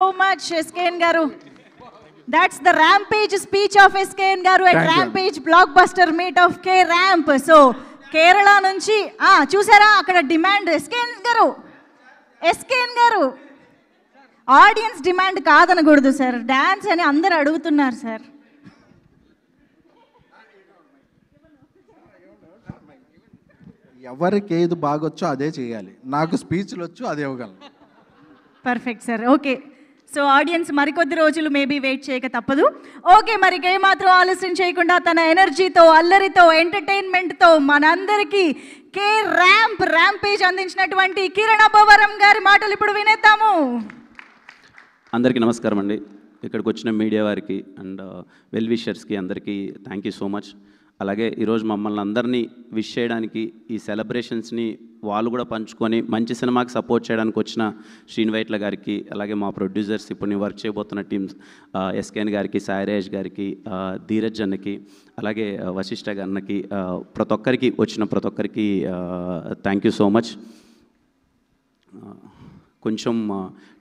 So much, SKN Garu. That's the rampage speech of SKN Garu at Rampage Blockbuster Meet of K Ramp. So, Kerala nunchi, chusara akkada demand SKN Garu. Audience demand కాదనకూడదు sir, dance అని అందరు అడుగుతున్నారు sir. ఎవరికి ఏది బాగొచ్చో అదే చేయాలి, నాకు స్పీచ్లు వచ్చు అదే ఇవ్వగలను. Perfect sir, okay. So audience మరికొద్ది రోజులు మేబీ వెయిట్ చేయక తప్పదు. ఓకే, మరి ఏమాత్రం ఆలస్యం చేయకుండా తన ఎనర్జీతో, అల్లరితో, ఎంటర్టైన్మెంట్తో మనందరికీ కే ర్యాంపేజ్ అందించినటువంటి కిరణ్ అబ్బవరం గారి మాటలు ఇప్పుడు వినేద్దాము. అందరికీ నమస్కారం అండి. ఇక్కడికి వచ్చిన మీడియా వారికి అండ్ వెల్ విషర్స్కి అందరికీ థ్యాంక్ యూ సో మచ్. అలాగే ఈరోజు మమ్మల్ని అందరినీ విష్ చేయడానికి, ఈ సెలబ్రేషన్స్ని వాళ్ళు కూడా పంచుకొని మంచి సినిమాకి సపోర్ట్ చేయడానికి వచ్చిన శ్రీనివైట్ల గారికి, అలాగే మా ప్రొడ్యూసర్స్, ఇప్పుడు నేను వర్క్ చేయబోతున్న టీమ్స్ ఎస్కేఎన్ గారికి, సాయిరేష్ గారికి, ధీరజ్ అన్నకి, అలాగే వశిష్ఠ అన్నకి, ప్రతి ఒక్కరికి వచ్చిన ప్రతి ఒక్కరికి థ్యాంక్ యూ సో మచ్. కొంచెం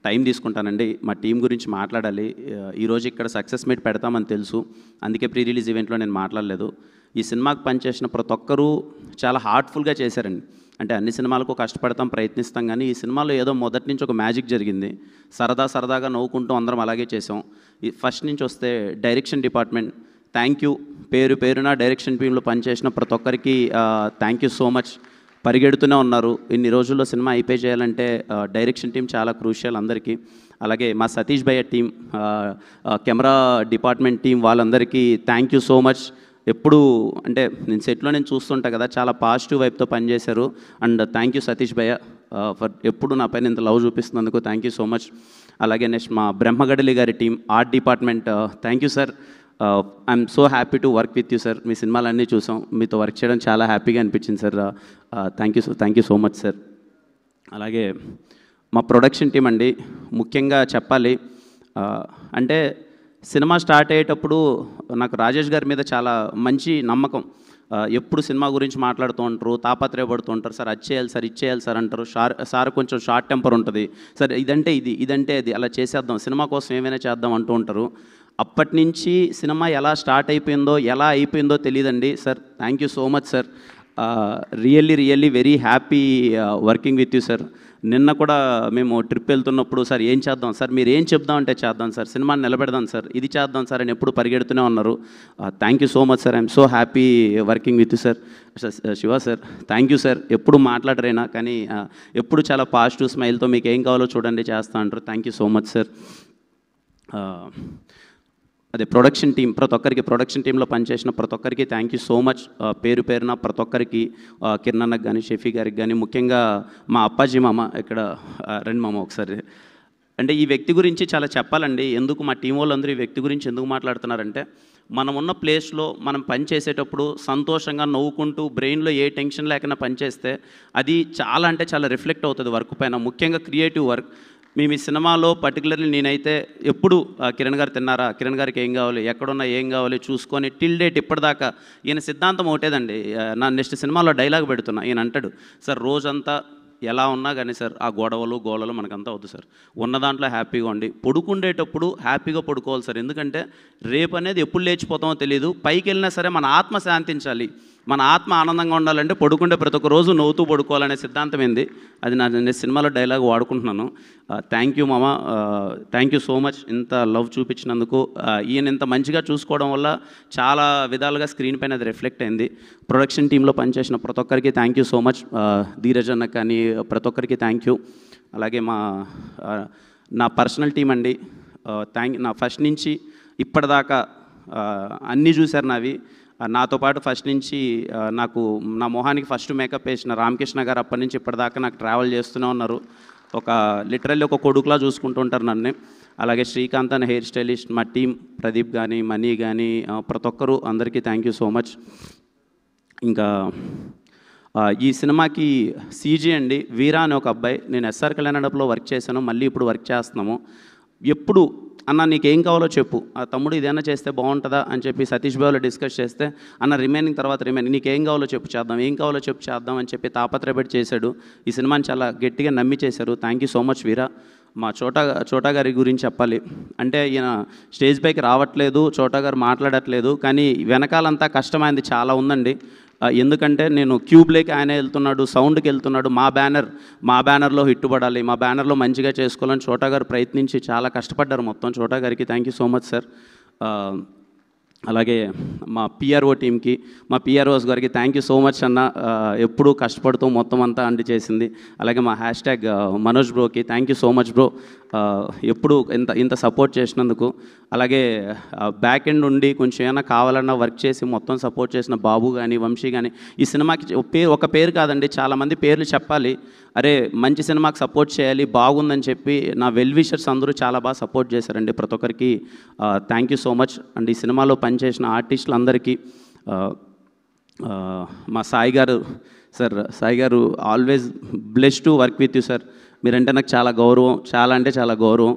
టైం తీసుకుంటానండి, మా టీం గురించి మాట్లాడాలి. ఈరోజు ఇక్కడ సక్సెస్ మీట్ పెడతామని తెలుసు, అందుకే ప్రీ రిలీజ్ ఈవెంట్లో నేను మాట్లాడలేదు. ఈ సినిమాకి పనిచేసిన ప్రతి ఒక్కరూ చాలా హార్ట్ఫుల్గా చేశారండి. అంటే అన్ని సినిమాలకు కష్టపడతాం, ప్రయత్నిస్తాం, కానీ ఈ సినిమాలో ఏదో మొదటి నుంచి ఒక మ్యాజిక్ జరిగింది. సరదాగా నవ్వుకుంటూ అందరం అలాగే చేసాం. ఈ ఫస్ట్ నుంచి వస్తే డైరెక్షన్ డిపార్ట్మెంట్ థ్యాంక్ యూ. పేరున డైరెక్షన్ టీంలో పనిచేసిన ప్రతి ఒక్కరికి థ్యాంక్ యూ సో మచ్. పరిగెడుతూనే ఉన్నారు. ఇన్ని రోజుల్లో సినిమా అయిపోయి చేయాలంటే డైరెక్షన్ టీం చాలా క్రూషియల్ అందరికీ. అలాగే మా సతీష్ భయ్య టీం, కెమెరా డిపార్ట్మెంట్ టీం, వాళ్ళందరికీ థ్యాంక్ యూ సో మచ్. ఎప్పుడు అంటే నేను సెట్లో నేను చూస్తుంటా కదా, చాలా పాజిటివ్ వైపుతో పనిచేశారు. అండ్ థ్యాంక్ యూ సతీష్ భయ్య ఫర్ ఎప్పుడు నా పైన ఇంత లవ్ చూపిస్తున్నందుకు థ్యాంక్ యూ సో మచ్. అలాగే నెక్స్ట్ మా బ్రహ్మగడలి గారి team, art department, thank you sir. I'm so happy to work with you sir. మీ సినిమాలన్నీ చూసాం, మీతో వర్క్ చేయడం చాలా హ్యాపీగా అనిపించింది sir. Thank you so much sir. అలాగే మా ప్రొడక్షన్ టీం అండి, ముఖ్యంగా చెప్పాలి అంటే సినిమా స్టార్ట్ అయ్యేటప్పుడు నాకు రాజేష్ గారి మీద చాలా మంచి నమ్మకం. ఎప్పుడు సినిమా గురించి మాట్లాడుతూ ఉంటారు, తాపత్రయపడుతూ ఉంటారు. సార్ అది చేయాలి సార్ అంటారు. సార్ కొంచెం షార్ట్ టెంపర్ ఉంటుంది. సార్ ఇదంటే అది అలా చేసేద్దాం, సినిమా కోసం ఏమైనా చేద్దాం అంటూ ఉంటారు. అప్పటి నుంచి సినిమా ఎలా స్టార్ట్ అయిపోయిందో, ఎలా అయిపోయిందో తెలియదండి sir. Thank you so much sir. Really very happy working with you sir. నిన్న కూడా మేము ట్రిప్ వెళ్తున్నప్పుడు సార్ ఏం చేద్దాం సార్, మీరు ఏం చెప్దాం అంటే చేద్దాం సార్, సినిమాని నిలబెడదాం సార్, ఇది చేద్దాం సార్ అని ఎప్పుడు పరిగెడుతూనే ఉన్నారు. Thank you so much sir. I'm so happy working with you sir. Shiva sir thank you sir. ఎప్పుడు మాట్లాడరైనా కానీ ఎప్పుడు చాలా పాజిటివ్ స్మైల్తో మీకు ఏం కావాలో చూడండి చేస్తా అంటారు. Thank you so much sir. అదే ప్రొడక్షన్ టీం, ప్రతి ఒక్కరికి ప్రొడక్షన్ టీంలో పనిచేసిన ప్రతి ఒక్కరికి థ్యాంక్ యూ సో మచ్. పేరున ప్రతి ఒక్కరికి, కిరణ్ అన్నకు కానీ, షఫీ గారికి కానీ, ముఖ్యంగా మా అప్పాజీ మామ, ఇక్కడ రండి మామ ఒకసారి. అంటే ఈ వ్యక్తి గురించి చాలా చెప్పాలండి. ఎందుకు మా టీం వాళ్ళందరూ ఈ వ్యక్తి గురించి ఎందుకు మాట్లాడుతున్నారంటే, మనం ఉన్న ప్లేస్లో మనం పని చేసేటప్పుడు సంతోషంగా నవ్వుకుంటూ బ్రెయిన్లో ఏ టెన్షన్ లేకుండా పనిచేస్తే అది చాలా అంటే చాలా రిఫ్లెక్ట్ అవుతుంది వర్క్ పైన, ముఖ్యంగా క్రియేటివ్ వర్క్. మేము ఈ సినిమాలో పర్టికులర్లీ నేనైతే ఎప్పుడు కిరణ్ గారు తిన్నారా, కిరణ్ గారికి ఏం కావాలి, ఎక్కడున్నా ఏం కావాలి చూసుకొని టిల్ డేట్ ఇప్పటిదాకా ఈయన సిద్ధాంతం ఒకటేదండి. నా నెక్స్ట్ సినిమాలో డైలాగ్ పెడుతున్నా, ఈయన అంటాడు సార్ రోజంతా ఎలా ఉన్నా కానీ సార్ ఆ గోడలు మనకంతా వద్దు సార్, ఉన్న దాంట్లో హ్యాపీగా ఉండి పడుకుండేటప్పుడు హ్యాపీగా పడుకోవాలి సార్. ఎందుకంటే రేపు అనేది ఎప్పుడు లేచిపోతామో తెలియదు. పైకి వెళ్ళినా సరే మన ఆత్మ శాంతించాలి, మన ఆత్మ ఆనందంగా ఉండాలంటే పడుకుంటే ప్రతి ఒక్క రోజు నవ్వుతూ పడుకోవాలనే సిద్ధాంతం ఏంది, అది నేను సినిమాలో డైలాగ్ వాడుకుంటున్నాను. థ్యాంక్ యూ మామ, థ్యాంక్ యూ సో మచ్. ఇంత లవ్ చూపించినందుకు, ఈయన ఇంత మంచిగా చూసుకోవడం వల్ల చాలా విధాలుగా స్క్రీన్ పైన అది రిఫ్లెక్ట్ అయింది. ప్రొడక్షన్ టీంలో పనిచేసిన ప్రతి ఒక్కరికి thank you so much. Dheeraj అన్న కానీ ప్రతి ఒక్కరికి థ్యాంక్ యూ. అలాగే నా పర్సనల్ టీం అండి, నా ఫస్ట్ నుంచి ఇప్పటిదాకా అన్నీ చూశారు నావి. నాతో పాటు ఫస్ట్ నుంచి నాకు నా మొహానికి ఫస్ట్ మేకప్ వేసిన రామకృష్ణ గారు అప్పటి నుంచి ఇప్పటిదాకా నాకు ట్రావెల్ చేస్తూనే ఉన్నారు. లిటరల్లీ ఒక కొడుకులా చూసుకుంటూ ఉంటారు నన్ను. అలాగే శ్రీకాంత్ అనే హెయిర్ స్టైలిస్ట్, మా టీం ప్రదీప్ కానీ, మనీ కానీ, ప్రతి ఒక్కరు అందరికీ థ్యాంక్ యూ సో మచ్. ఇంకా ఈ సినిమాకి సీజీ అండి, వీరా అనే ఒక అబ్బాయి, నేను ఎస్ఆర్ కళ్యాణ్ మండపంలో వర్క్ చేశాను, మళ్ళీ ఇప్పుడు వర్క్ చేస్తున్నాము. ఎప్పుడు అన్న నీకేం కావాలో చెప్పు, ఆ తమ్ముడు ఇదేనా చేస్తే బాగుంటుందా అని చెప్పి సతీష్ బాబులో డిస్కస్ చేస్తే అన్న రిమైనింగ్ నీకేం కావాలో చెప్పు చేద్దాం, ఏం కావాలో చెప్పు చేద్దాం అని చెప్పి తాపత్రయపడి చేశాడు. ఈ సినిమాని చాలా గట్టిగా నమ్మి చేశారు. థ్యాంక్ యూ సో మచ్ వీరా. మా చోటా గారి గురించి చెప్పాలి అంటే, ఈయన స్టేజ్ పైకి రావట్లేదు, చోటా గారు మాట్లాడట్లేదు, కానీ వెనకాలంతా కష్టమైంది చాలా ఉందండి. ఎందుకంటే నేను క్యూబ్లోకి ఆయన వెళ్తున్నాడు, సౌండ్కి వెళ్తున్నాడు, మా బ్యానర్లో హిట్ పడాలి, మా బ్యానర్లో మంచిగా చేసుకోవాలని చోటా గారు ప్రయత్నించి చాలా కష్టపడ్డారు మొత్తం. చోటా గారికి thank you so much sir. అలాగే మా పిఆర్ఓ టీంకి, మా పిఆర్ఓస్ గారికి థ్యాంక్ యూ సో మచ్ అన్న, ఎప్పుడూ కష్టపడుతూ మొత్తం అంతా చేసింది. అలాగే మా హ్యాష్ట్యాగ్ మనోజ్ బ్రోకి thank you so much bro, ఎప్పుడు ఇంత సపోర్ట్ చేసినందుకు. అలాగే బ్యాక్ ఎండ్ ఉండి కొంచెం ఏమైనా కావాలన్నా వర్క్ చేసి మొత్తం సపోర్ట్ చేసిన బాబు కానీ వంశీ కానీ. ఈ సినిమాకి ఒక పేరు కాదండి, చాలామంది పేర్లు చెప్పాలి. అరే మంచి సినిమాకి సపోర్ట్ చేయాలి, బాగుందని చెప్పి నా వెల్ విషర్స్ అందరూ చాలా బాగా సపోర్ట్ చేశారండి. ప్రతి ఒక్కరికి thank you so much. And ఈ సినిమాలో పనిచేసిన ఆర్టిస్టులందరికీ, మా సాయి గారు always blessed to work with you sir. మీరంటే నాకు చాలా గౌరవం, చాలా అంటే చాలా గౌరవం.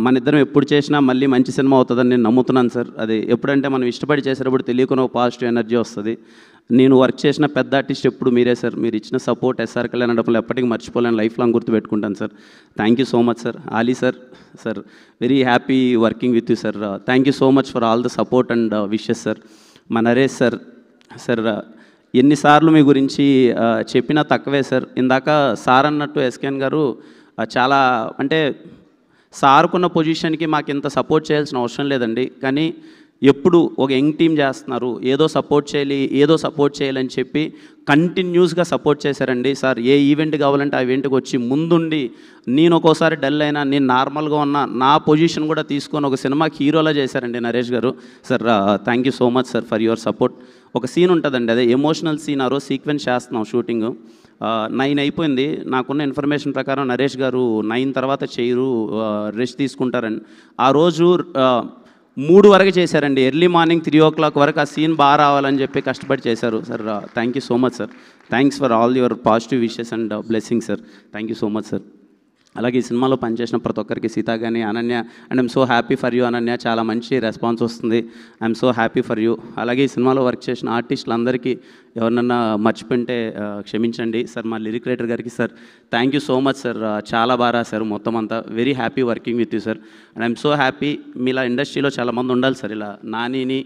మన ఇద్దరం ఎప్పుడు చేసినా మళ్ళీ మంచి సినిమా అవుతుందని నేను నమ్ముతున్నాను సార్. అది ఎప్పుడంటే మనం ఇష్టపడి చేసేటప్పుడు తెలియకుండా పాజిటివ్ ఎనర్జీ వస్తుంది. నేను వర్క్ చేసిన పెద్ద ఆర్టిస్ట్ ఎప్పుడు మీరే సార్. మీరు ఇచ్చిన సపోర్ట్ ఎస్ఆర్ కళ్యాణ్ డబ్బులు ఎప్పటికీ మర్చిపోలేను, లైఫ్ లాంగ్ గుర్తుపెట్టుకుంటాను sir. Thank you so much sir. Ali sir very happy working with you sir. Thank you so much for all the support and wishes sir. మా నరేష్ సార్ ఎన్నిసార్లు మీ గురించి చెప్పినా తక్కువే సార్. ఇందాక సార్ అన్నట్టు ఎస్కేఎన్ గారు చాలా అంటే సార్కున్న పొజిషన్కి మాకు ఇంత సపోర్ట్ చేయాల్సిన అవసరం లేదండి, కానీ ఎప్పుడు ఒక యంగ్ టీం చేస్తున్నారు, ఏదో సపోర్ట్ చేయాలని చెప్పి కంటిన్యూస్గా సపోర్ట్ చేశారండి సార్. ఏ ఈవెంట్ కావాలంటే ఆ ఈవెంట్కి వచ్చి ముందుండి, నేను ఒక్కోసారి డల్ అయినా, నేను నార్మల్గా ఉన్న నా పొజిషన్ కూడా తీసుకొని ఒక సినిమాకి హీరోలా చేశారండి నరేష్ గారు. Sir thank you so much sir for your support. ఒక సీన్ ఉంటుందండి, అదే ఎమోషనల్ సీన్. ఆ రోజు సీక్వెన్స్ చేస్తున్నాం షూటింగ్, 9 అయిపోయింది. నాకున్న ఇన్ఫర్మేషన్ ప్రకారం నరేష్ గారు 9 తర్వాత చేయరు, రెస్ట్ తీసుకుంటారండి. ఆ రోజు 3 వరకు చేశారండి, ఎర్లీ మార్నింగ్ 3 o'clock వరకు ఆ సీన్ బాగా రావాలని చెప్పి కష్టపడి చేశారు sir. Thank you so much sir. Thanks for all your positive wishes and blessing sir. Thank you so much sir. అలాగే ఈ సినిమాలో పనిచేసిన ప్రతి ఒక్కరికి, సీత కానీ, Ananya, and I'm so happy for you Ananya, చాలా మంచి రెస్పాన్స్ వస్తుంది. I'm so happy for you. అలాగే ఈ సినిమాలో వర్క్ చేసిన ఆర్టిస్టులందరికీ ఎవరినన్నా మర్చిపోయింటే క్షమించండి సార్. మా లిరిక్ రైటర్ గారికి sir thank you so much sir, చాలా బాగా రాశారు మొత్తం అంతా. Very happy working with you sir. And I'm so happy, మీలా ఇండస్ట్రీలో చాలామంది ఉండాలి సార్. ఇలా నానిని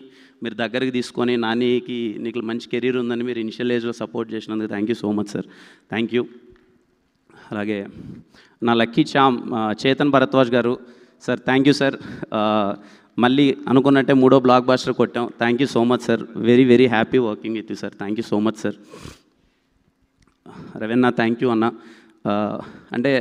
మీరు దగ్గరికి తీసుకొని, నానికి నీకు మంచి కెరీర్ ఉందని మీరు ఇనిషియల్ ఏజ్లో సపోర్ట్ చేసినందుకు thank you so much sir. Thank you. అలాగే నా లక్కీ చామ్ చేతన్ భరద్వాజ్ గారు సార్, థ్యాంక్ యూ సార్. మళ్ళీ అనుకున్నట్టే 3వ బ్లాక్ బాస్టర్ కొట్టాం. Thank you so much sir. Very very happy working with you sir. Thank you so much sir. Raveena thank you అన్న. అంటే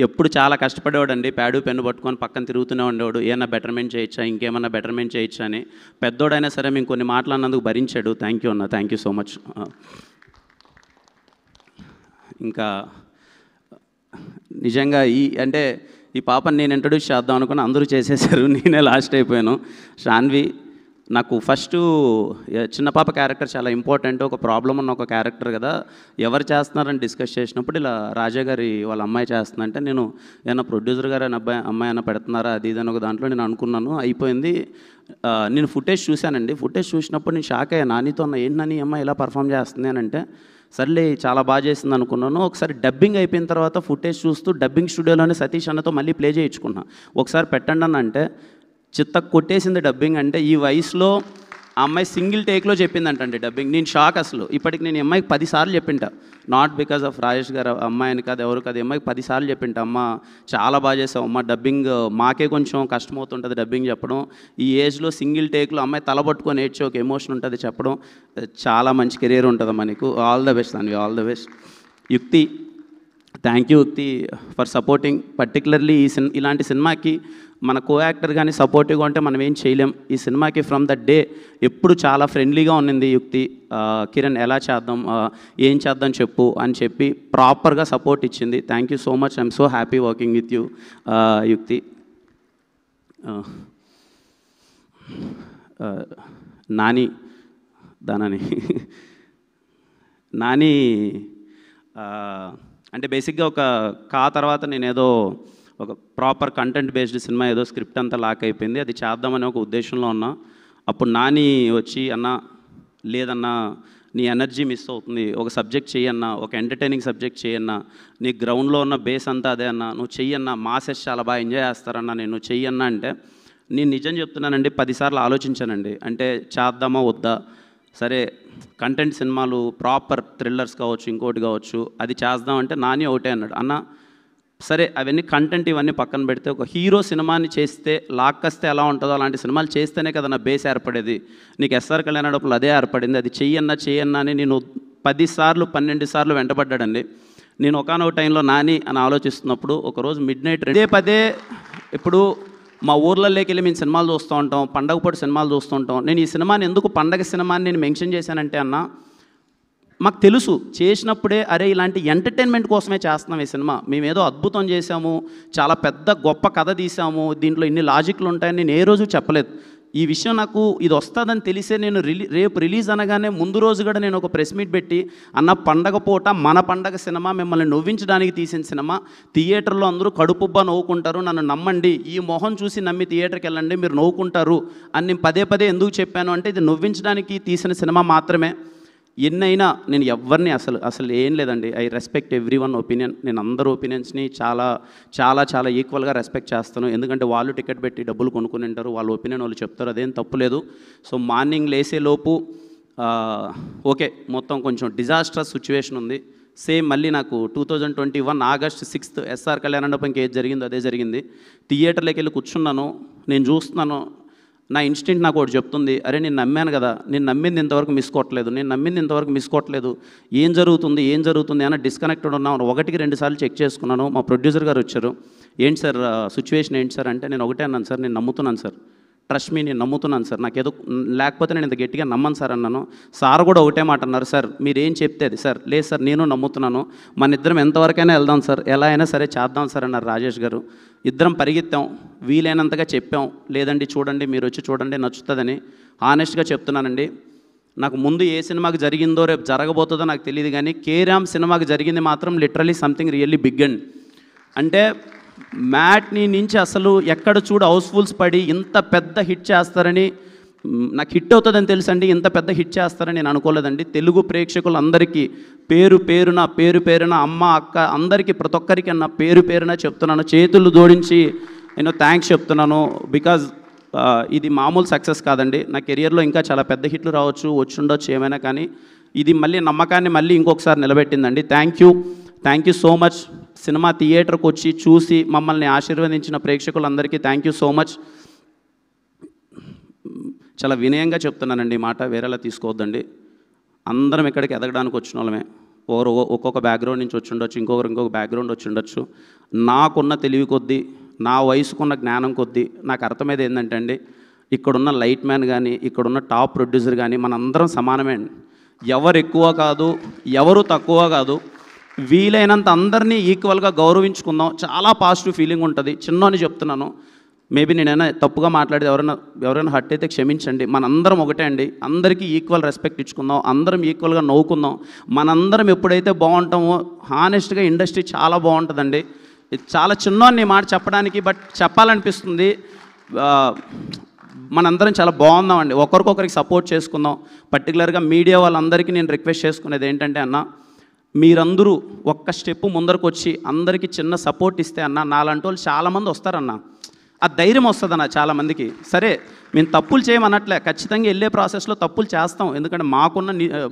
ఎప్పుడు చాలా కష్టపడేవాడు అండి, ప్యాడు పెన్ను పట్టుకొని పక్కన తిరుగుతూనే ఉండేవాడు, ఏమన్నా బెటర్మెంట్ చేయొచ్చా, ఇంకేమన్నా బెటర్మెంట్ చేయొచ్చా అని. పెద్దోడైనా సరే మేము కొన్ని మాటలు అన్నందుకు భరించాడు. థ్యాంక్ యూ అన్న, థ్యాంక్ యూ సో మచ్. ఇంకా నిజంగా ఈ పాపని నేను ఇంట్రడ్యూస్ చేద్దాం అనుకుని అందరూ చేసేసారు, నేనే లాస్ట్ అయిపోయాను. శాన్వి నాకు ఫస్ట్ చిన్న పాప క్యారెక్టర్ చాలా ఇంపార్టెంట్, ఒక ప్రాబ్లం ఉన్న ఒక క్యారెక్టర్ కదా. ఎవరు చేస్తున్నారని డిస్కస్ చేసినప్పుడు ఇలా రాజా గారి వాళ్ళ అమ్మాయి చేస్తుందంటే, నేను ఏమన్నా ప్రొడ్యూసర్ గారు అమ్మాయి అయినా పెడుతున్నారా అది ఇది అని ఒక దాంట్లో నేను అనుకున్నాను. అయిపోయింది. నేను ఫుటేజ్ చూశానండి. ఫుటేజ్ చూసినప్పుడు నేను షాక్ అయ్యా. నానితో ఏంటి నాని అమ్మాయి ఇలా పర్ఫామ్ చేస్తుంది అని అంటే, సర్లే చాలా బాగా చేసింది అనుకున్నాను. ఒకసారి డబ్బింగ్ అయిపోయిన తర్వాత ఫుటేజ్ చూస్తూ డబ్బింగ్ స్టూడియోలోనే సతీష్ అన్నతో మళ్ళీ ప్లే చేయించుకున్నా. ఒకసారి పెట్టండి అని అంటే చిత్త కొట్టేసింది డబ్బింగ్. అంటే ఈ వయసులో ఆ అమ్మాయి సింగిల్ టేక్లో చెప్పిందంటండి డబ్బింగ్. నేను షాక్ అసలు. ఇప్పటికి నేను అమ్మాయికి 10 సార్లు చెప్పింటా, నాట్ బికాస్ ఆఫ్ రాజేష్ గారు అమ్మాయిని కాదు, ఎవరు కాదు, అమ్మాయికి 10 సార్లు చెప్పింటా, అమ్మ చాలా బాగా చేసావు అమ్మ డబ్బింగ్, మాకే కొంచెం కష్టమవుతుంటుంది డబ్బింగ్ చెప్పడం. ఈ ఏజ్లో సింగిల్ టేక్లో అమ్మాయి తలబట్టుకొని ఏడ్చి ఒక ఎమోషన్ ఉంటుంది చెప్పడం. చాలా మంచి కెరీర్ ఉంటుంది మనకు. ఆల్ ద బెస్ట్ దానికి, ఆల్ ద బెస్ట్. యుక్తి థ్యాంక్ యూ యుక్తి ఫర్ సపోర్టింగ్. పర్టికులర్లీ ఇలాంటి సినిమాకి మన కో యాక్టర్ కానీ సపోర్టివ్గా ఉంటే మనం ఏం చేయలేం. ఈ సినిమాకి ఫ్రమ్ ద డే ఎప్పుడు చాలా ఫ్రెండ్లీగా ఉన్నింది యుక్తి. కిరణ్ ఎలా చేద్దాం, ఏం చేద్దాం చెప్పు అని చెప్పి ప్రాపర్గా సపోర్ట్ ఇచ్చింది. Thank you so much. I'm so happy working with you యుక్తి. నాని అంటే బేసిక్గా ఒక తర్వాత నేనేదో ఒక ప్రాపర్ కంటెంట్ బేస్డ్ సినిమా, ఏదో స్క్రిప్ట్ అంతా లాక్ అయిపోయింది, అది చేద్దామని ఒక ఉద్దేశంలో ఉన్నా. అప్పుడు నాని వచ్చి, అన్న లేదన్నా నీ ఎనర్జీ మిస్ అవుతుంది, ఒక సబ్జెక్ట్ చెయ్యన్నా, ఒక ఎంటర్టైనింగ్ సబ్జెక్ట్ చేయన్నా, నీ గ్రౌండ్లో ఉన్న బేస్ అంతా అదే అన్న, నువ్వు చెయ్యన్నా, మాసెస్ చాలా బాగా ఎంజాయ్ చేస్తారన్నా, నేను చెయ్యన్నా అంటే నేను నిజం చెప్తున్నానండి 10 సార్లు ఆలోచించానండి. అంటే చేద్దామా వద్దా, సరే కంటెంట్ సినిమాలు ప్రాపర్ థ్రిల్లర్స్ కావచ్చు, ఇంకోటి కావచ్చు, అది చేద్దామంటే నాని ఒకటే అన్నాడు, అన్న సరే అవన్నీ కంటెంట్ ఇవన్నీ పక్కన పెడితే ఒక హీరో సినిమాని చేస్తే లాక్కొస్తే ఎలా ఉంటుందో అలాంటి సినిమాలు చేస్తేనే కదా నా బేస్ ఏర్పడేది, నీకు ఎస్ఆర్ కళ్యాణప్పుడు అదే ఏర్పడింది, అది చెయ్యన్నా అని నేను 10 సార్లు 12 సార్లు వెంటబడ్డాడండి. నేను ఒకానొక టైంలో నాని అని ఆలోచిస్తున్నప్పుడు ఒకరోజు మిడ్నైట్ పదే ఇప్పుడు మా ఊర్లలోకి వెళ్ళి మేము సినిమాలు చూస్తూ ఉంటాం, పండగ పూట సినిమాలు చూస్తూ ఉంటాం. నేను ఈ సినిమాని ఎందుకు పండగ సినిమాని నేను మెన్షన్ చేశానంటే అన్న, మాకు తెలుసు చేసినప్పుడే అరే ఇలాంటి ఎంటర్టైన్మెంట్ కోసమే చేస్తున్నాం ఈ సినిమా, మేమేదో అద్భుతం చేశాము, చాలా పెద్ద గొప్ప కథ తీసాము, దీంట్లో ఇన్ని లాజిక్లు ఉంటాయని నేను ఏ రోజు చెప్పలేదు. ఈ విషయం నాకు ఇది వస్తుందని తెలిసే నేను రేపు రిలీజ్ అనగానే ముందు రోజు కూడా నేను ఒక ప్రెస్ మీట్ పెట్టి, అన్న పండగ పూట మన పండగ సినిమా, మిమ్మల్ని నవ్వించడానికి తీసిన సినిమా, థియేటర్లో అందరూ కడుపుబ్బా నవ్వుకుంటారు, నన్ను నమ్మండి, ఈ మొహం చూసి నమ్మి థియేటర్కి వెళ్ళండి, మీరు నవ్వుకుంటారు అని నేను పదే ఎందుకు చెప్పాను అంటే, ఇది నవ్వించడానికి తీసిన సినిమా మాత్రమే. ఎన్నైనా నేను ఎవరిని అసలు ఏం లేదండి, I respect every one opinion. నేను అందరు ఒపీనియన్స్ని చాలా ఈక్వల్గా రెస్పెక్ట్ చేస్తాను, ఎందుకంటే వాళ్ళు టికెట్ పెట్టి డబ్బులు కొనుక్కుని ఉంటారు, వాళ్ళ ఒపీనియన్ వాళ్ళు చెప్తారు, అదేం తప్పులేదు. సో మార్నింగ్ లేసేలోపు ఓకే మొత్తం కొంచెం డిజాస్ట్రస్ సిచ్యువేషన్ ఉంది. సేమ్ మళ్ళీ నాకు 2021 ఆగస్ట్ 6 ఎస్ఆర్ కళ్యాణంలో ఇంకేది జరిగిందో అదే జరిగింది. థియేటర్లోకి వెళ్ళి కూర్చున్నాను, నేను చూస్తున్నాను, నా ఇన్స్టింక్ట్ నాకు ఒకటి చెప్తుంది, అరే నేను నమ్మాను కదా, నేను నమ్మింది ఇంతవరకు మిస్ కొట్టలేదు, ఏం జరుగుతుంది అని డిస్కనెక్టెడ్ ఉన్నాను. 1-2 సార్లు చెక్ చేసుకున్నాను. మా ప్రొడ్యూసర్ గారు వచ్చారు, ఏంటి సార్ సిచ్యువేషన్ ఏంటి సార్ అంటే, నేను ఒకటే అన్నాను సార్, నేను నమ్ముతున్నాను సార్, ట్రస్ట్ మీ, నేను నమ్ముతున్నాను సార్, నాకేదో లేకపోతే నేను ఇంత గట్టిగా నమ్మను సార్ అన్నాను. సార్ కూడా ఒకటే మాట అన్నారు, సార్ మీరేం చెప్తే అది సార్, లేదు సార్ నేను నమ్ముతున్నాను, మన ఇద్దరం ఎంతవరకైనా వెళ్దాం సార్, ఎలా అయినా సరే చేద్దాం సార్ అన్నారు రాజేష్ గారు. ఇద్దరం పరిగెత్తాం, వీలైనంతగా చెప్పాం, లేదండి చూడండి మీరు వచ్చి చూడండి నచ్చుతుందని. హానెస్ట్గా చెప్తున్నానండి, నాకు ముందు ఏ సినిమాకి జరిగిందో రేపు జరగబోతుందో నాకు తెలియదు, కానీ కేరామ్ సినిమాకి జరిగింది మాత్రం literally something really big and అంటే మ్యాట్ని నుంచి అసలు ఎక్కడ చూడు హౌస్ఫుల్స్ పడి ఇంత పెద్ద హిట్ చేస్తారని, నాకు హిట్ అవుతుందని తెలుసండి, ఇంత పెద్ద హిట్ చేస్తారని నేను అనుకోలేదండి. తెలుగు ప్రేక్షకులందరికీ పేరు పేరున అమ్మ అక్క అందరికీ ప్రతి ఒక్కరికి నా పేరున చెప్తున్నాను, చేతులు జోడించి నేను థ్యాంక్స్ చెప్తున్నాను. బికాజ్ ఇది మామూలు సక్సెస్ కాదండి, నా కెరియర్లో ఇంకా చాలా పెద్ద హిట్లు రావచ్చు, వచ్చుండొచ్చు ఏమైనా, కానీ ఇది మళ్ళీ నమ్మకాన్ని మళ్ళీ ఇంకొకసారి నిలబెట్టిందండి. Thank you so much. Cinema థియేటర్కి వచ్చి చూసి మమ్మల్ని ఆశీర్వదించిన ప్రేక్షకులందరికీ థ్యాంక్ యూ సో మచ్. చాలా వినయంగా చెప్తున్నానండి ఈ మాట, వేరేలా తీసుకోవద్దండి. అందరం ఇక్కడికి ఎదగడానికి వచ్చిన వాళ్ళమే, ఒక్కొక్క బ్యాక్గ్రౌండ్ నుంచి వచ్చి ఉండొచ్చు, ఇంకొక బ్యాక్గ్రౌండ్ వచ్చి ఉండొచ్చు. నాకున్న తెలివి కొద్దీ, నా వయసుకున్న జ్ఞానం కొద్దీ నాకు అర్థమైంది ఏంటంటే అండి, ఇక్కడున్న లైట్ మ్యాన్ కానీ, ఇక్కడున్న టాప్ ప్రొడ్యూసర్ కానీ మనందరం సమానమే అండి. ఎవరు ఎక్కువ కాదు, ఎవరు తక్కువ కాదు, వీలైనంత అందరినీ ఈక్వల్గా గౌరవించుకుందాం. చాలా పాజిటివ్ ఫీలింగ్ ఉంటుంది. చిన్నని చెప్తున్నాను, మేబీ నేనైనా తప్పుగా మాట్లాడితే ఎవరైనా హర్ట్ అయితే క్షమించండి. మనందరం ఒకటే అండి, అందరికీ ఈక్వల్ రెస్పెక్ట్ ఇచ్చుకుందాం, అందరం ఈక్వల్గా నవ్వుకుందాం. మనందరం ఎప్పుడైతే బాగుంటామో హానెస్ట్గా ఇండస్ట్రీ చాలా బాగుంటుందండి. చాలా చిన్నోని మాట చెప్పడానికి, బట్ చెప్పాలనిపిస్తుంది. మనందరం చాలా బాగుందామండి, ఒకరికొకరికి సపోర్ట్ చేసుకుందాం. పర్టికులర్గా మీడియా వాళ్ళందరికీ నేను రిక్వెస్ట్ చేసుకునేది ఏంటంటే అన్న, మీరందరూ ఒక్క స్టెప్ ముందరకు వచ్చి అందరికీ చిన్న సపోర్ట్ ఇస్తే అన్న, నాలాంటి వాళ్ళు చాలామంది వస్తారన్న, ఆ ధైర్యం వస్తుందన్న చాలామందికి. సరే మేము తప్పులు చేయమన్నట్లే, ఖచ్చితంగా వెళ్ళే ప్రాసెస్లో తప్పులు చేస్తాం, ఎందుకంటే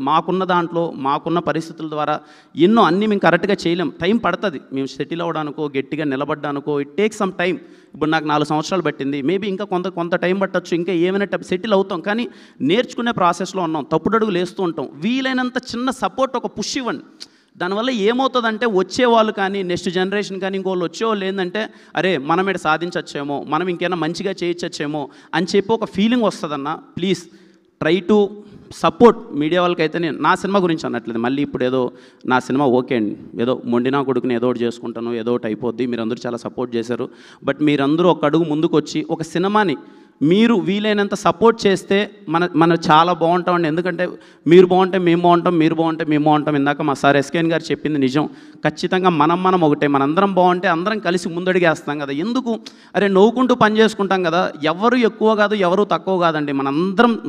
మాకున్న దాంట్లో మాకున్న పరిస్థితుల ద్వారా ఎన్నో అన్నీ మేము కరెక్ట్గా చేయలేం, టైం పడుతుంది. మేము సెటిల్ అవ్వడానికో గట్టిగా నిలబడ్డానికో ఇట్ టేక్ సమ్ టైం. ఇప్పుడు నాకు 4 సంవత్సరాలు పట్టింది, మేబీ ఇంకా కొంత టైం పట్టచ్చు, ఇంకా ఏమైనా సెటిల్ అవుతాం, కానీ నేర్చుకునే ప్రాసెస్లో ఉన్నాం, తప్పుడడుగులు వేస్తూ ఉంటాం. వీలైనంత చిన్న సపోర్ట్, ఒక పుష్ ఇవ్వండి. దానివల్ల ఏమవుతుందంటే వచ్చేవాళ్ళు కానీ, నెక్స్ట్ జనరేషన్ కానీ ఇంకోళ్ళు వచ్చేవాళ్ళు ఏంటంటే, అరే మనం ఇక్కడ సాధించచ్చేమో, మనం ఇంకేమైనా మంచిగా చేయొచ్చేమో అని చెప్పి ఒక ఫీలింగ్ వస్తుందన్న. Please try to support media వాళ్ళకైతే. నేను నా సినిమా గురించి అనట్లేదు, మళ్ళీ ఇప్పుడు ఏదో నా సినిమా ఓకే అండి, ఏదో మొండినా కొడుకుని ఏదో ఒకటి చేసుకుంటాను, ఏదో ఒకటి అయిపోద్ది, మీరందరూ చాలా సపోర్ట్ చేశారు. బట్ మీరందరూ ఒక అడుగు ముందుకు వచ్చి ఒక సినిమాని మీరు వీలైనంత సపోర్ట్ చేస్తే మన చాలా బాగుంటామండి. ఎందుకంటే మీరు బాగుంటే మేము బాగుంటాం, మీరు బాగుంటే మేము బాగుంటాం. ఇందాక మా సార్ ఎస్కేఎన్ గారు చెప్పింది నిజం. ఖచ్చితంగా మనం ఒకటే, మనందరం బాగుంటే అందరం కలిసి ముందడిగేస్తాం కదా. ఎందుకు అరే నవ్వుకుంటూ పని చేసుకుంటాం కదా. ఎవరు ఎక్కువ కాదు, ఎవరు తక్కువ కాదండి.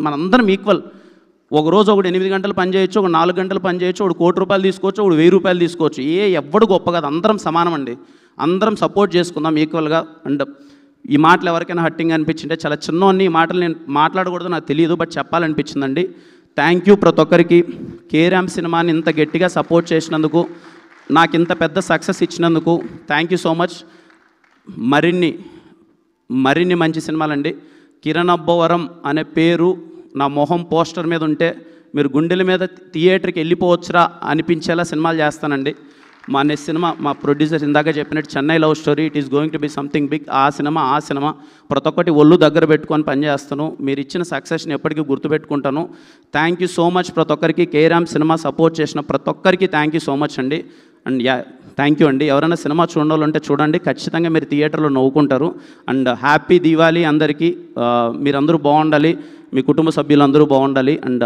మనందరం ఈక్వల్. ఒకరోజు ఒకడు 8 గంటలు పని చేయొచ్చు, ఒక 4 గంటలు పని చేయొచ్చు, ఒకడు ₹1,00,000 తీసుకోవచ్చు, ఒకడు ₹1000 తీసుకోవచ్చు. ఎవ్వడు గొప్ప కాదు, అందరం సమానం అండి. అందరం సపోర్ట్ చేసుకుందాం ఈక్వల్గా. అండ్ ఈ మాటలు ఎవరికైనా హట్టింగ్ అనిపించింటే, చాలా చిన్నవన్నీ ఈ మాటలు నేను మాట్లాడకూడదు నాకు తెలియదు, బట్ చెప్పాలనిపించిందండి. థ్యాంక్ యూ ప్రతి ఒక్కరికి. కేరామ్ సినిమాని ఇంత గట్టిగా సపోర్ట్ చేసినందుకు, నాకు ఇంత పెద్ద సక్సెస్ ఇచ్చినందుకు థ్యాంక్ యూ సో మచ్. మరిన్ని మంచి సినిమాలండి. కిరణ్ అబ్బవరం అనే పేరు నా మొహం పోస్టర్ మీద ఉంటే మీరు గుండెల మీద థియేటర్కి వెళ్ళిపోవచ్చురా అనిపించేలా సినిమాలు చేస్తానండి. మా నెక్స్ట్ సినిమా మా ప్రొడ్యూసర్ ఇందాక చెప్పినట్టు Chennai love story, it is going to be something big. ఆ సినిమా ప్రతి ఒక్కటి ఒళ్ళు దగ్గర పెట్టుకొని పనిచేస్తాను. మీరు ఇచ్చిన సక్సెస్ని ఎప్పటికీ గుర్తుపెట్టుకుంటాను. థ్యాంక్ యూ సో మచ్ ప్రతి ఒక్కరికి. కేరామ్ సినిమా సపోర్ట్ చేసిన ప్రతి ఒక్కరికి థ్యాంక్ యూ సో మచ్ అండి. అండ్ థ్యాంక్ యూ అండి. ఎవరైనా సినిమా చూడాలంటే చూడండి, ఖచ్చితంగా మీరు థియేటర్లో నవ్వుకుంటారు. అండ్ హ్యాపీ దీవాలి అందరికీ. మీరందరూ బాగుండాలి, మీ కుటుంబ సభ్యులందరూ బాగుండాలి. అండ్